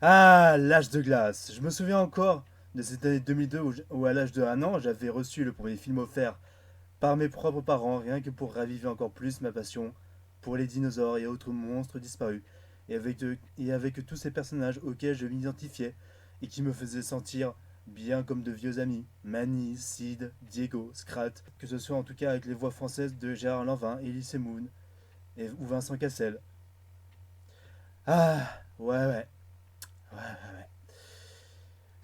Ah, l'âge de glace. Je me souviens encore de cette année 2002 où à l'âge de 1 an, j'avais reçu le premier film offert par mes propres parents, rien que pour raviver encore plus ma passion pour les dinosaures et autres monstres disparus, et avec tous ces personnages auxquels je m'identifiais et qui me faisaient sentir bien comme de vieux amis, Manny, Sid, Diego, Scrat, que ce soit en tout cas avec les voix françaises de Gérard Lanvin, Elise Moon ou Vincent Cassel. Ah, ouais.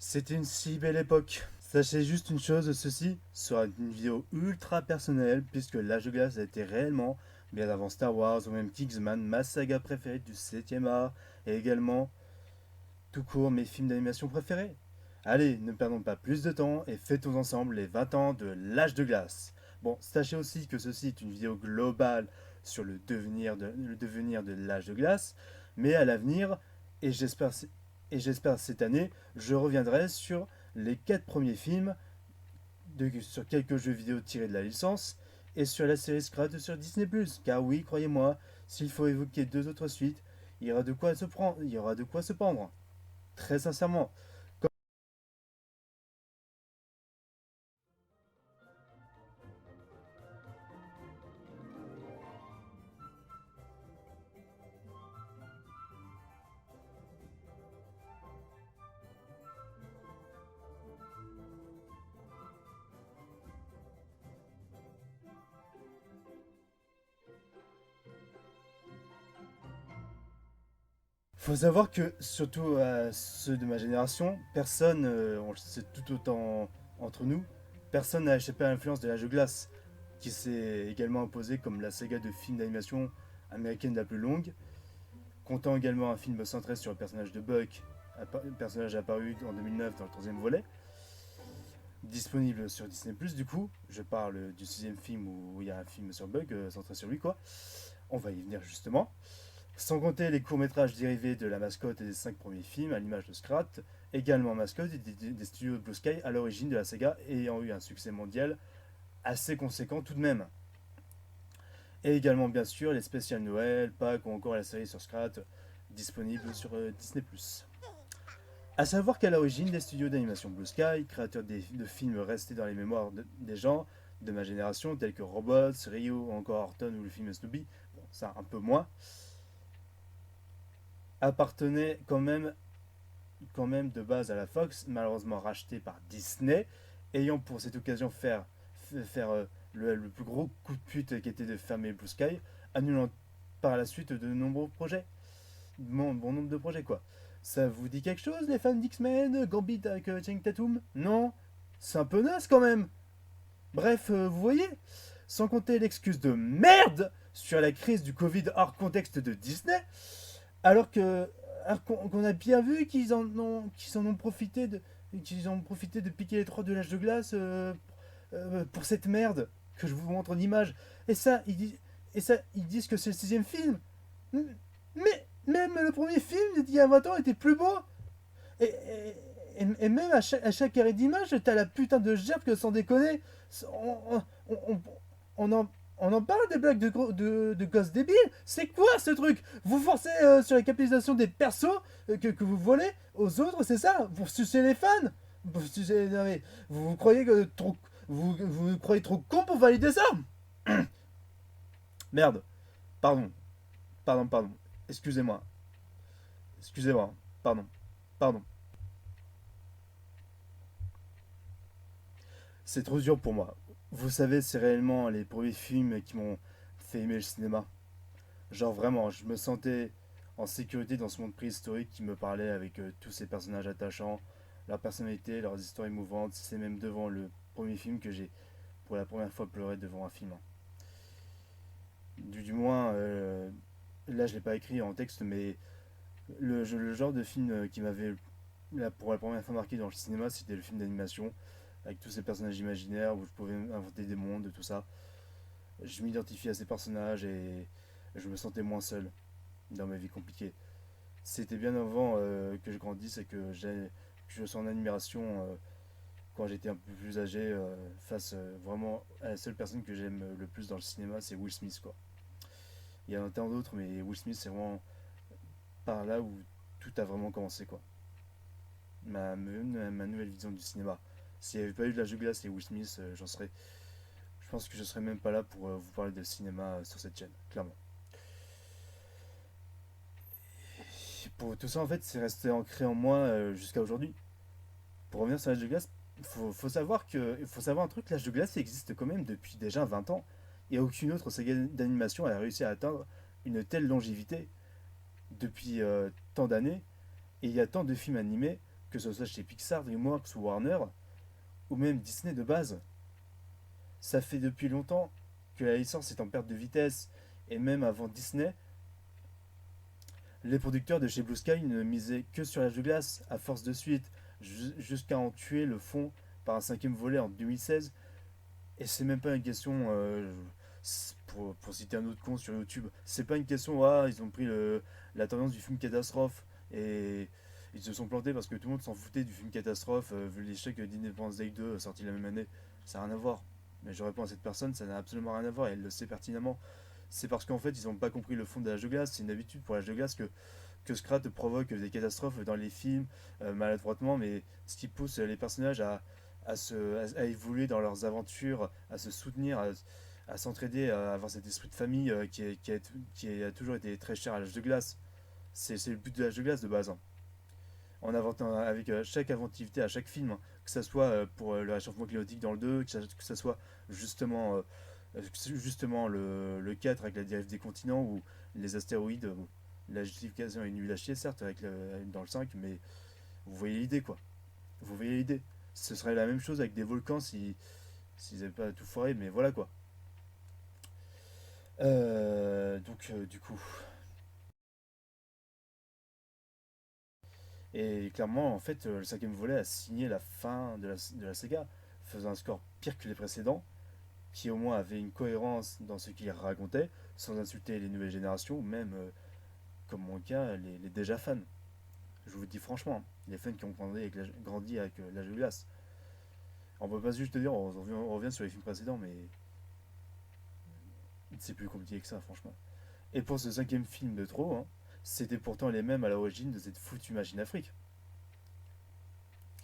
C'était une si belle époque. Sachez juste une chose, ceci sera une vidéo ultra personnelle puisque l'âge de glace a été réellement, bien avant Star Wars ou même Kingsman, ma saga préférée du 7ème art et également tout court mes films d'animation préférés. Allez, ne perdons pas plus de temps et fêtons ensemble les 20 ans de l'âge de glace. Bon, sachez aussi que ceci est une vidéo globale sur le devenir de l'âge de glace, mais à l'avenir, et j'espère, et j'espère cette année, je reviendrai sur les 4 premiers films, sur quelques jeux vidéo tirés de la licence, et sur la série Scrat sur Disney+. Car oui, croyez-moi, s'il faut évoquer deux autres suites, il y aura de quoi se prendre. Très sincèrement. Faut savoir que, surtout à ceux de ma génération, personne, on le sait tout autant entre nous, personne n'a échappé à l'influence de l'âge de glace, qui s'est également imposé comme la saga de films d'animation américaine la plus longue, comptant également un film centré sur le personnage de Buck, un personnage apparu en 2009 dans le troisième volet, disponible sur Disney+. Du coup, je parle du sixième film où il y a un film sur Buck, centré sur lui, quoi. On va y venir justement. Sans compter les courts-métrages dérivés de la mascotte et des 5 premiers films, à l'image de Scrat, également mascotte des studios de Blue Sky à l'origine de la saga ayant eu un succès mondial assez conséquent tout de même. Et également bien sûr les spéciales Noël, Pâques ou encore la série sur Scrat disponible sur Disney+. A savoir qu'à l'origine des studios d'animation Blue Sky, créateurs de films restés dans les mémoires des gens de ma génération tels que Robots, Rio ou encore Horton ou le film Snoopy, bon ça un peu moins, appartenaient quand même de base à la Fox, malheureusement racheté par Disney, ayant pour cette occasion faire le plus gros coup de pute qui était de fermer Blue Sky, annulant par la suite de nombreux projets. Bon nombre de projets quoi. Ça vous dit quelque chose les fans d'X-Men, Gambit avec Channing Tatum? Non? C'est un peu naze quand même. Bref, vous voyez. Sans compter l'excuse de merde sur la crise du Covid hors contexte de Disney, alors que qu'on a bien vu qu'ils ont profité de piquer les trois de l'âge de glace pour cette merde que je vous montre en image. Et ça, ils disent que c'est le sixième film. Mais même le premier film d'il y a 20 ans était plus beau. Et même à chaque arrêt d'image, t'as la putain de gerbe que sans déconner. On, on, on, on en, on en parle des blagues de gosses débiles. C'est quoi ce truc? Vous forcez sur la capitalisation des persos que vous volez aux autres, c'est ça? Pour sucer les fans? Pour sucer, non mais, vous croyez que trop, vous croyez trop con pour valider ça? Merde. Pardon. Pardon. Excusez-moi. Excusez-moi. Pardon. Pardon. C'est trop dur pour moi. Vous savez, c'est réellement les premiers films qui m'ont fait aimer le cinéma. Genre vraiment, je me sentais en sécurité dans ce monde préhistorique qui me parlait avec tous ces personnages attachants, leur personnalité, leurs histoires émouvantes. C'est même devant le premier film que j'ai pour la première fois pleuré devant un film. Du moins, là je l'ai pas écrit en texte, mais le genre de film qui m'avait là, pour la première fois marqué dans le cinéma, c'était le film d'animation avec tous ces personnages imaginaires où je pouvais inventer des mondes, tout ça. Je m'identifiais à ces personnages et je me sentais moins seul dans ma vie compliquée. C'était bien avant que je grandisse et que je sois en admiration quand j'étais un peu plus âgé face vraiment à la seule personne que j'aime le plus dans le cinéma, c'est Will Smith quoi. Il y en a tant d'autres, mais Will Smith c'est vraiment par là où tout a vraiment commencé, quoi. Ma nouvelle vision du cinéma. S'il n'y avait pas eu de l'âge de glace et Will Smith, je pense que je serais même pas là pour vous parler de cinéma sur cette chaîne, clairement. Pour tout ça, en fait, c'est resté ancré en moi jusqu'à aujourd'hui. Pour revenir sur l'âge de glace, il faut savoir un truc, l'âge de glace existe quand même depuis déjà 20 ans, et aucune autre saga d'animation a réussi à atteindre une telle longévité depuis tant d'années, et il y a tant de films animés, que ce soit chez Pixar, DreamWorks ou Warner, ou même Disney de base. Ça fait depuis longtemps que la licence est en perte de vitesse, et même avant Disney, les producteurs de chez Blue Sky ne misaient que sur l'âge de glace, à force de suite, jusqu'à en tuer le fond par un cinquième volet en 2016. Et c'est même pas une question, pour citer un autre con sur YouTube, c'est pas une question, ah, ils ont pris la tendance du film catastrophe et ils se sont plantés parce que tout le monde s'en foutait du film catastrophe, vu l'échec d'Independence Day 2 sorti la même année. Ça n'a rien à voir. Mais je réponds à cette personne, ça n'a absolument rien à voir et elle le sait pertinemment. C'est parce qu'en fait, ils n'ont pas compris le fond de l'âge de glace. C'est une habitude pour l'âge de glace que Scrat provoque des catastrophes dans les films, maladroitement, mais ce qui pousse les personnages à évoluer dans leurs aventures, à se soutenir, à s'entraider, à avoir cet esprit de famille qui a toujours été très cher à l'âge de glace. C'est le but de l'âge de glace de base, hein. En inventant avec chaque inventivité à chaque film, hein. Que ce soit pour le réchauffement climatique dans le 2, que ça soit justement, justement le 4 avec la dérive des continents ou les astéroïdes. La justification est nulle à chier, certes, dans le 5, mais vous voyez l'idée, quoi. Vous voyez l'idée. Ce serait la même chose avec des volcans s'ils n'avaient pas tout foiré, mais voilà, quoi. Du coup. Et clairement, en fait, le cinquième volet a signé la fin de la saga, faisant un score pire que les précédents, qui au moins avait une cohérence dans ce qu'il racontait, sans insulter les nouvelles générations, ou même, comme mon cas, les déjà fans. Je vous le dis franchement, hein, les fans qui ont grandi avec l'âge de glace. On peut pas juste te dire, on revient sur les films précédents, mais c'est plus compliqué que ça, franchement. Et pour ce cinquième film de trop, hein, c'était pourtant les mêmes à l'origine de cette foutue machine Afrique.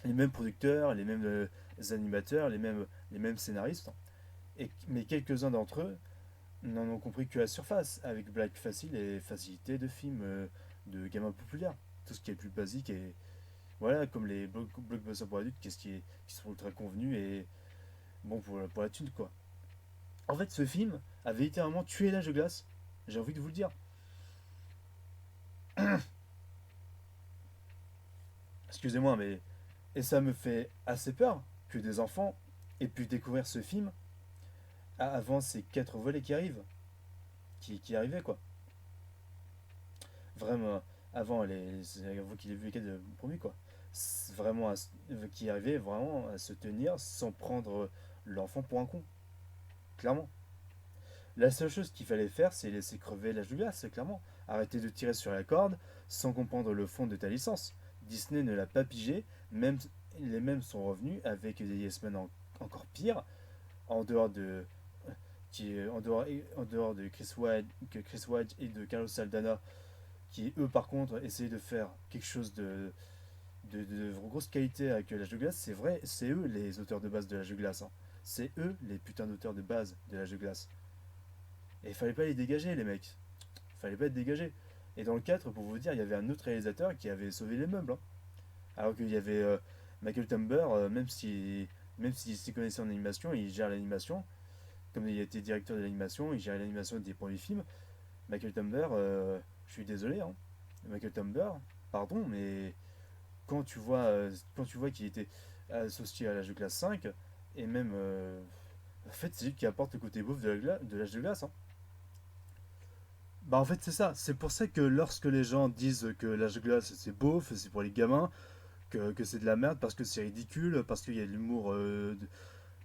Les mêmes producteurs, les mêmes animateurs, les mêmes scénaristes. Mais quelques-uns d'entre eux n'en ont compris que la surface, avec Black Facile et facilité de films de gamins populaires. Tout ce qui est plus basique et voilà, comme les blockbusters pour adultes, qui sont ultra convenus et bon pour la thune, quoi. En fait, ce film avait littéralement tué l'âge de glace. J'ai envie de vous le dire. Excusez-moi, mais. Et ça me fait assez peur que des enfants aient pu découvrir ce film avant ces quatre volets qui arrivent. Qui arrivaient, quoi. Vraiment, avant qu'il ait vu les quatre premiers, quoi. Vraiment, qui arrivait vraiment à se tenir sans prendre l'enfant pour un con. Clairement. La seule chose qu'il fallait faire, c'est laisser crever l'âge de glace, clairement. Arrêter de tirer sur la corde sans comprendre le fond de ta licence. Disney ne l'a pas pigé, même les mêmes sont revenus avec des Yes Men encore pires, en dehors de en dehors de Chris White et de Carlos Saldana, qui eux par contre essayaient de faire quelque chose de grosse qualité avec l'âge de glace. C'est vrai, c'est eux les auteurs de base de l'âge de glace, hein. C'est eux les putains d'auteurs de base de l'âge de glace. Et il fallait pas les dégager, les mecs. Il fallait pas être dégagé. Et dans le 4, pour vous dire, il y avait un autre réalisateur qui avait sauvé les meubles, hein. Alors qu'il y avait Michael Tumber, même s'il s'y connaissait en animation, il gère l'animation. Comme il était directeur de l'animation, il gère l'animation des premiers films. Michael Tumber, je suis désolé, hein. Michael Tumber, pardon, mais quand tu vois qu'il était associé à l'âge de classe 5, et même, en fait, c'est lui qui apporte le côté beauf de l'âge de glace, hein. Bah en fait c'est ça, c'est pour ça que lorsque les gens disent que l'âge de glace c'est beauf, c'est pour les gamins, que c'est de la merde parce que c'est ridicule, parce qu'il y a de l'humour,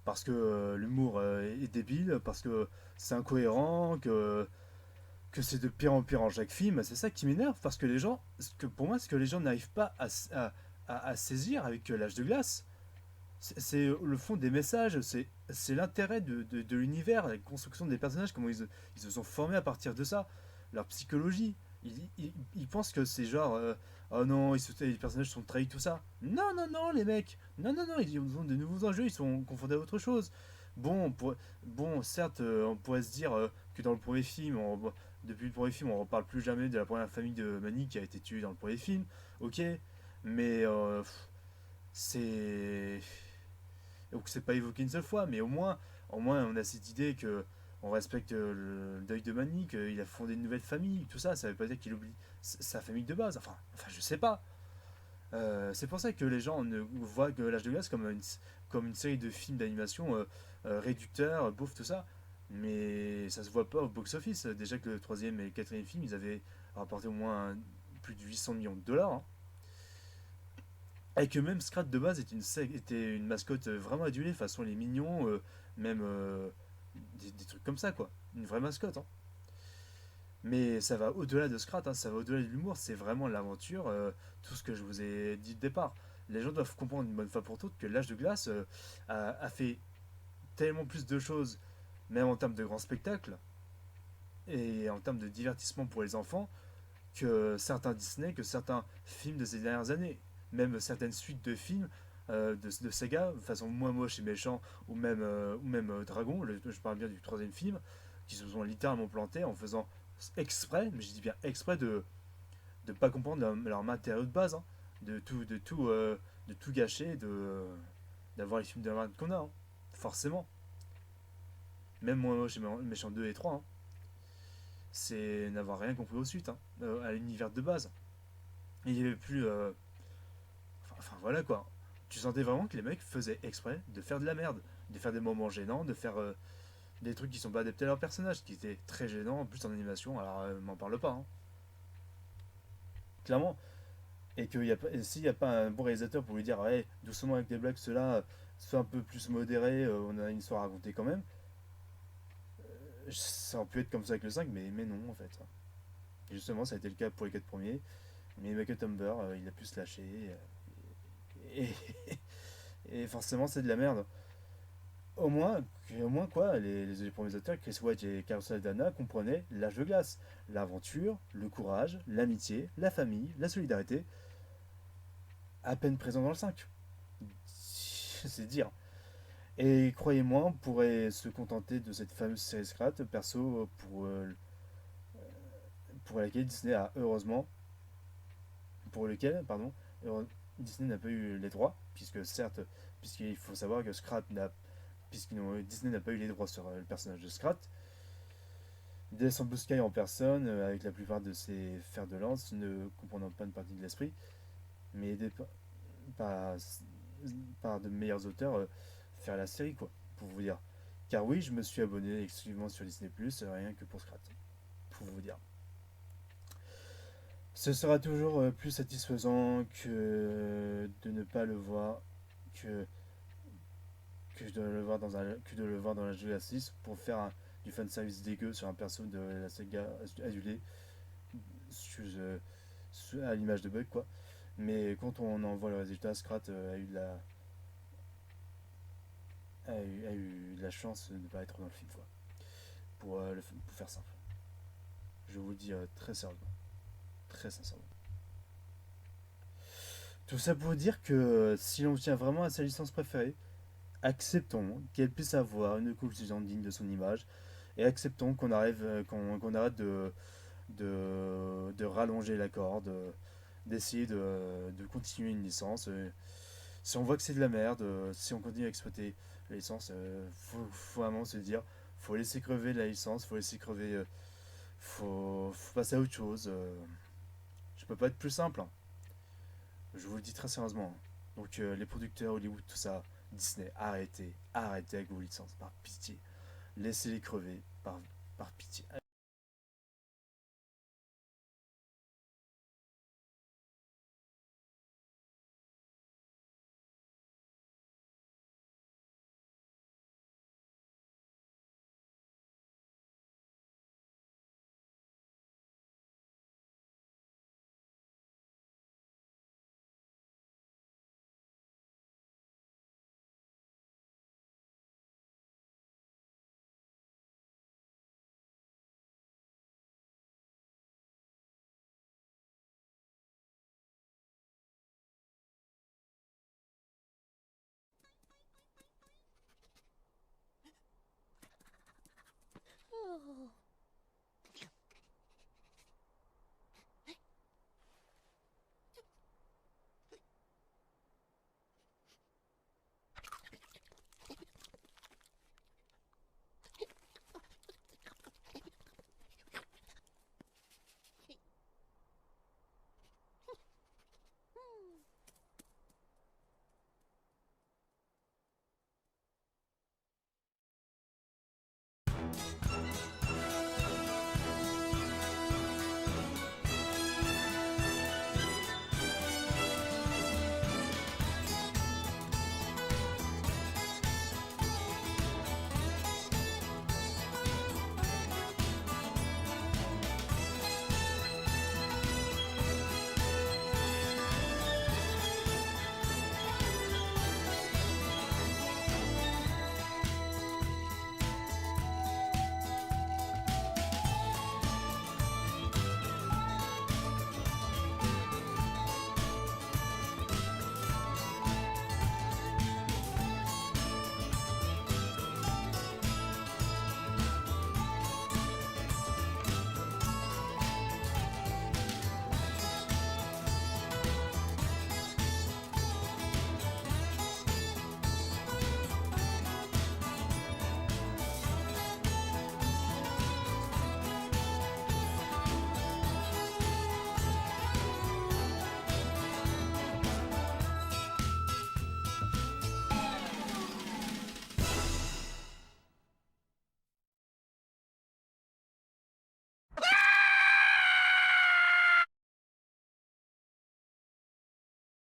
parce que l'humour est débile, parce que c'est incohérent, que c'est de pire en pire en chaque film, c'est ça qui m'énerve parce que les gens, pour moi ce que les gens n'arrivent pas à saisir avec l'âge de glace, c'est le fond des messages, c'est l'intérêt de l'univers, la construction des personnages, comment ils se sont formés à partir de ça, leur psychologie. Ils pensent que c'est genre, oh non, les personnages sont trahis, tout ça. Non, non, non, les mecs. Non, non, non, ils ont de nouveaux enjeux, ils sont confondus à autre chose. Bon, bon certes, on pourrait se dire que dans le premier film, depuis le premier film, on ne reparle plus jamais de la première famille de Manny qui a été tuée dans le premier film. Ok, mais c'est. Donc c'est pas évoqué une seule fois, mais au moins on a cette idée que on respecte le deuil de Manny, qu'il a fondé une nouvelle famille, tout ça, ça veut pas dire qu'il oublie sa famille de base. Enfin je sais pas. C'est pour ça que les gens ne voient que L'Âge de glace comme une série de films d'animation réducteurs, beauf, tout ça. Mais ça se voit pas au box-office. Déjà que le troisième et le quatrième film, ils avaient rapporté au moins plus de 800 millions de dollars, hein. Et que même Scrat de base était une mascotte vraiment adulée, façon les mignons, même des trucs comme ça, quoi. Une vraie mascotte, hein. Mais ça va au-delà de Scrat, hein, ça va au-delà de l'humour, c'est vraiment l'aventure, tout ce que je vous ai dit au départ. Les gens doivent comprendre une bonne fois pour toutes que L'Âge de glace a fait tellement plus de choses, même en termes de grands spectacles et en termes de divertissement pour les enfants, que certains Disney, que certains films de ces dernières années. Même certaines suites de films de saga, façon Moi Moche et Méchant, ou même Dragon, je parle bien du troisième film, qui se sont littéralement plantés en faisant exprès, mais je dis bien exprès, de ne pas comprendre leur matériau de base, hein, de tout gâcher, d'avoir les films de merde qu'on a, hein, forcément. Même Moi Moche et Méchant 2 et 3, hein, c'est n'avoir rien compris aux suites, hein, à l'univers de base. Et il n'y avait plus. Enfin voilà quoi. Tu sentais vraiment que les mecs faisaient exprès de faire de la merde, de faire des moments gênants, de faire des trucs qui sont pas adaptés à leur personnage, qui étaient très gênants en plus en animation, alors m'en parle pas, hein. Clairement. Et que s'il n'y a pas un bon réalisateur pour lui dire, ouais, doucement avec les blagues, cela soit un peu plus modéré, on a une histoire à raconter quand même, ça aurait pu être comme ça avec le 5, mais non en fait. Et justement, ça a été le cas pour les 4 premiers, mais Michael Tumber, il a pu se lâcher, et, et forcément c'est de la merde. Au moins quoi, les premiers auteurs, Chris White et Carlos Saldana, comprenaient l'âge de glace, l'aventure, le courage, l'amitié, la famille, la solidarité, à peine présent dans le 5. C'est dire. Et croyez-moi, on pourrait se contenter de cette fameuse série Scrat, perso, pour laquelle Disney a heureusement, pour lequel, pardon, Disney n'a pas eu les droits, puisque certes, puisqu'il faut savoir que Disney n'a pas eu les droits sur le personnage de Scrat, Descend Blue Sky en personne, avec la plupart de ses fers de lance, ne comprenant pas une partie de l'esprit, mais aidé par, par de meilleurs auteurs, faire la série, quoi, pour vous dire. Car oui, je me suis abonné exclusivement sur Disney+, rien que pour Scrat, pour vous dire. Ce sera toujours plus satisfaisant que de ne pas le voir, que, que de le voir que de le voir dans la Julia 6 pour faire du fanservice dégueu sur un perso de la saga adulée, à l'image de Bug, quoi. Mais quand on en voit le résultat, Scrat a eu de la chance de ne pas être dans le film, quoi. Pour faire simple. Je vous le dis très sérieusement. Très sincèrement. Tout ça pour dire que si l'on tient vraiment à sa licence préférée, acceptons qu'elle puisse avoir une conclusion digne de son image et acceptons qu'on arrête de rallonger la corde, d'essayer de continuer une licence. Si on voit que c'est de la merde, si on continue à exploiter la licence, faut vraiment se dire, faut laisser crever la licence, faut laisser crever, faut passer à autre chose. Je peux pas être plus simple, hein. Je vous le dis très sérieusement, hein. Donc les producteurs Hollywood, tout ça, Disney, arrêtez, arrêtez avec vos licences, par pitié. Laissez-les crever, par pitié. Oh.